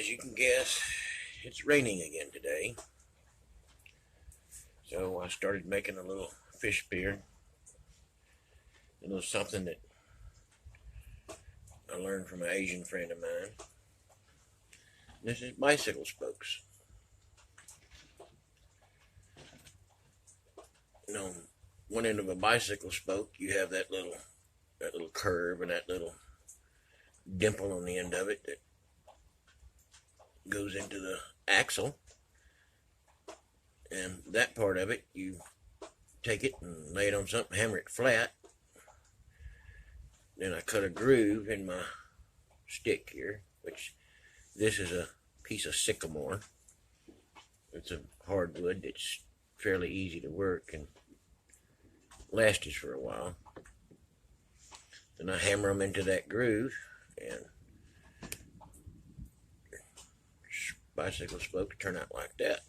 as you can guess, it's raining again today. So I started making a little fish spear. A little something that I learned from an Asian friend of mine. This is bicycle spokes. You know, one end of a bicycle spoke, you have that little curve and that little dimple on the end of it that goes into the axle. And that part of it, you take it and lay it on something, hammer it flat. Then I cut a groove in my stick here, which this is a piece of sycamore. It's a hardwood that's fairly easy to work and lasts us for a while. Then I hammer them into that groove, and bicycle spokes turn out like that.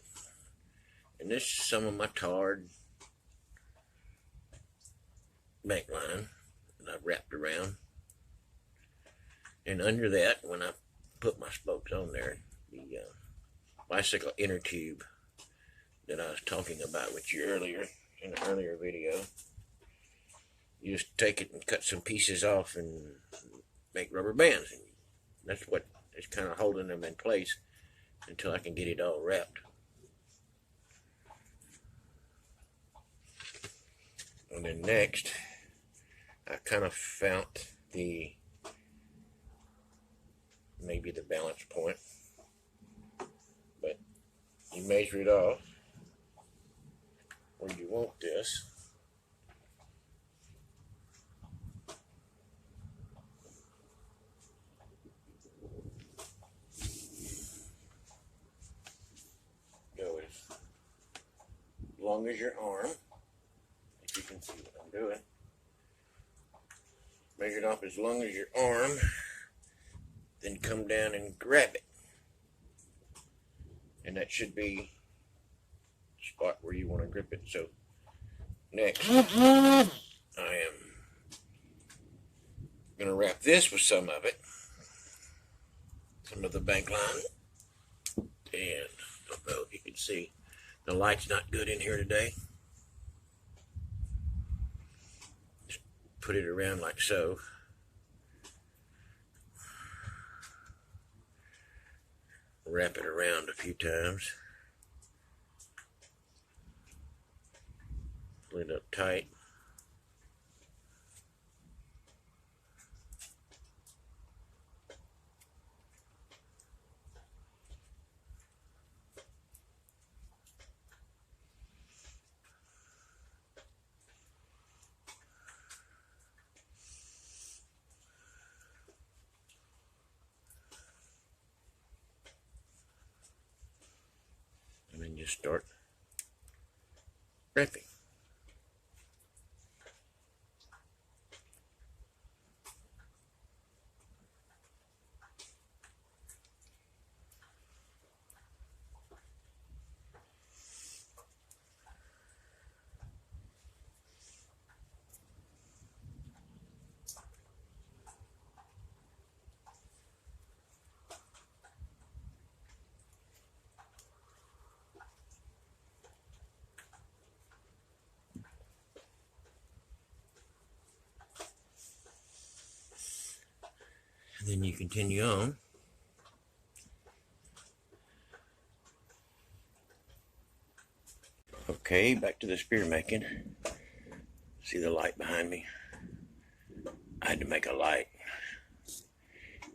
And this is some of my tarred bank line that I've wrapped around. And under that, when I put my spokes on there, the bicycle inner tube that I was talking about with you earlier, in an earlier video, you just take it and cut some pieces off and make rubber bands. And that's what is kind of holding them in place until I can get it all wrapped. And then next, I kind of found maybe the balance point, but you measure it off where you want this. Go as long as your arm, if you can see what I'm doing. Measure it off as long as your arm, then come down and grab it. And that should be the spot where you want to grip it. So next, I am going to wrap this with some of it, some of the bank line. And I don't know if you can see, the light's not good in here today. Just put it around like so. Wrap it around a few times. Pull it up tight. And then just start wrapping. And then you continue on. Okay, back to the spear making. See the light behind me? I had to make a light. It's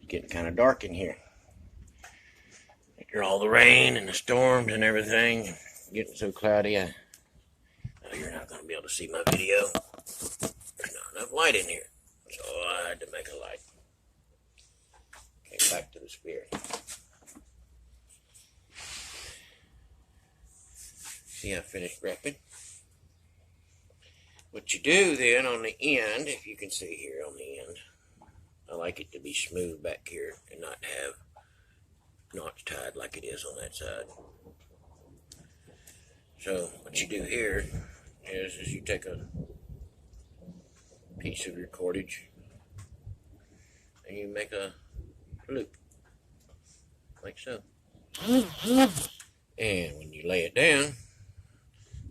getting kind of dark in here. After all the rain and the storms and everything, getting so cloudy, you're not going to be able to see my video. There's not enough light in here, so I had to make a light. Okay, back to the spear. See, I finished wrapping. What you do then on the end, if you can see here on the end, I like it to be smooth back here and not have knots tied like it is on that side. So what you do here is you take a piece of your cordage and you make a loop like so. And when you lay it down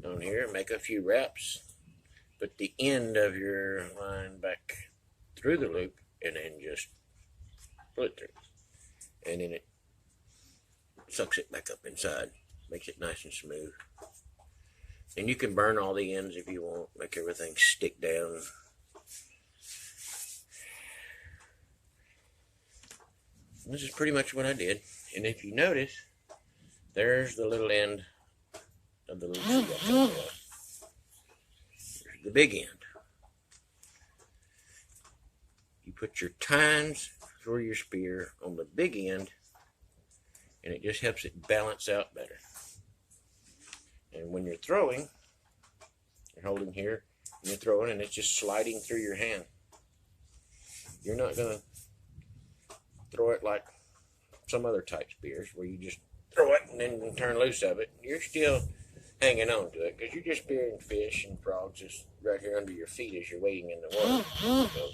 on here, make a few wraps, put the end of your line back through the loop, and then just pull it through. And then it sucks it back up inside, makes it nice and smooth. And you can burn all the ends if you want, make everything stick down. This is pretty much what I did. And if you notice, there's the little end of the little tree up there. There's the big end. You put your tines for your spear on the big end, and it just helps it balance out better. And when you're throwing, you're holding here, and you're throwing, and it's just sliding through your hand. You're not going to throw it like some other type spears where you just throw it and then turn loose of it. You're still hanging on to it because you're just spearing fish and frogs just right here under your feet as you're wading in the water. So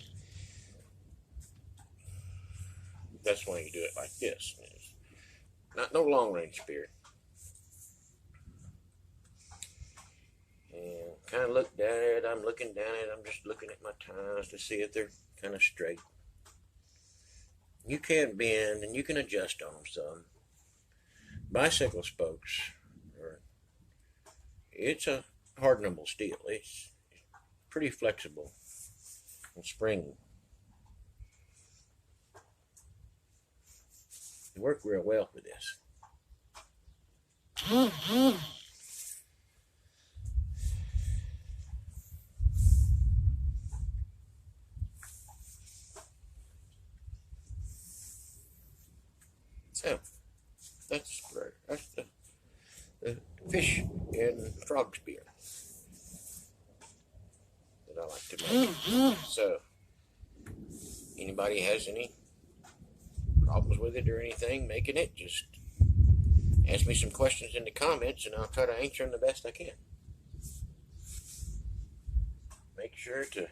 that's why you do it like this. It's not no long range spear. And kind of look down at it. I'm looking down at it. I'm just looking at my tines to see if they're kind of straight. You can bend and you can adjust on them some. Bicycle spokes, it's a hardenable steel. It's pretty flexible and springy. They work real well for this. So that's the fish and frog spear that I like to make. So anybody has any problems with it or anything making it, just ask me some questions in the comments and I'll try to answer them the best I can. Make sure to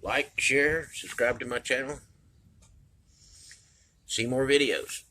like, share, subscribe to my channel. See more videos.